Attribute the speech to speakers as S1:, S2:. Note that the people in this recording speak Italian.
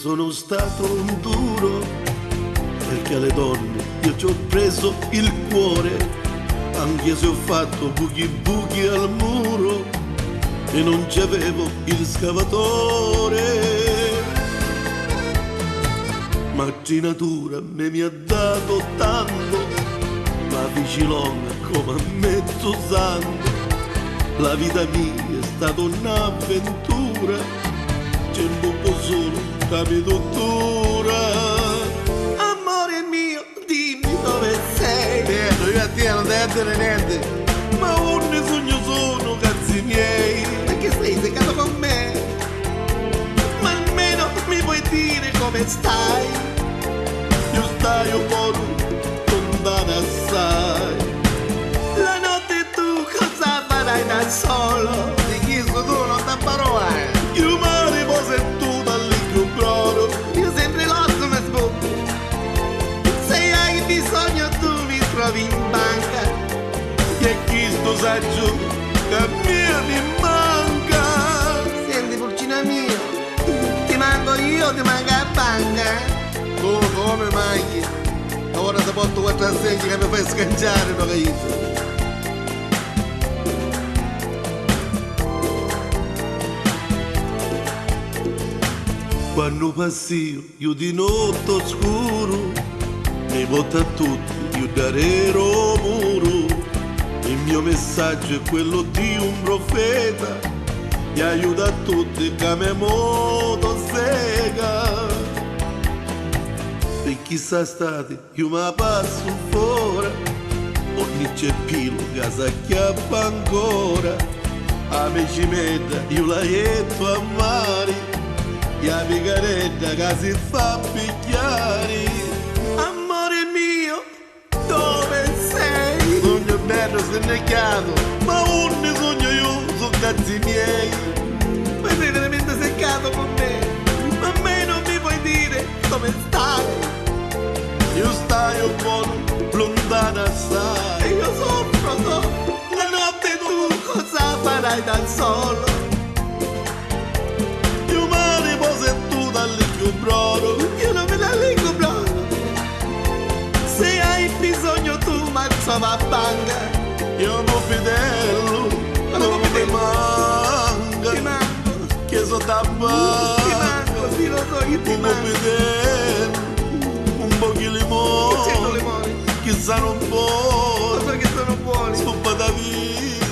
S1: sono stato un duro, perché alle donne io ci ho preso il cuore, anche se ho fatto buchi buchi al muro e non c'avevo il scavatore. Macchinatura me mi ha dato tanto, la vicilonna come a mezzo santo. La vita mia è stata un'avventura, c'è un buco solo che mi tuttora. Amore mio, dimmi dove sei.
S2: Io a te non devo dire niente.
S1: Ma un sogno sono, cazzi miei.
S2: Perché sei seccato con me?
S1: Ma almeno mi puoi dire come stai? Io stai un po' lontana assai. La notte tu cosa farai da solo?
S2: Di chi tu non ti parole?
S1: Io mi riposo e tu dall'incontro.
S2: Io sempre l'osso mi sbocco.
S1: Se hai bisogno tu mi trovi in banca. E chi sto saggio che a me mi manca.
S2: Senti pulcino mio, ti manco io, ti manca a banca. Tu come manchi? Ora ti porto 4 assegni che mi fai scanciare, no che
S1: Quando passio io di notte oscuro, mi voto a tutti, io darero muro. Il mio messaggio è quello di un profeta, che aiuta a tutti che me moto sega. Per chissà stati, io mi passo fuori, ogni cepino che si acchiappa ancora. A me ci metta, io la jetto a mare, e la picaretta che si fa picchiare. Amore mio, dove sei?
S2: Sogno bello snecchiato,
S1: Ma un sogno io, sono cazzi miei.
S2: ma sei veramente seccato con me?
S1: Ma a me non mi puoi dire dove stai? Io stai un po' lontana assai.
S2: E io soffro.
S1: La notte tu cosa farai da solo? Io mi riposo e tu dall'incontro.
S2: Io non me la leggo, bro.
S1: Se hai bisogno tu marcia va a banca. Io non fidello, non mi manca.
S2: Ti manco,
S1: Che so da
S2: ti
S1: banca.
S2: manco, sì lo so che ti
S1: Un po'
S2: manco.
S1: fedele, un po' di
S2: Che c'è con le
S1: limone.
S2: mani?
S1: Chissà non
S2: Lo
S1: può,
S2: so che sono buoni.
S1: stuppa da vita.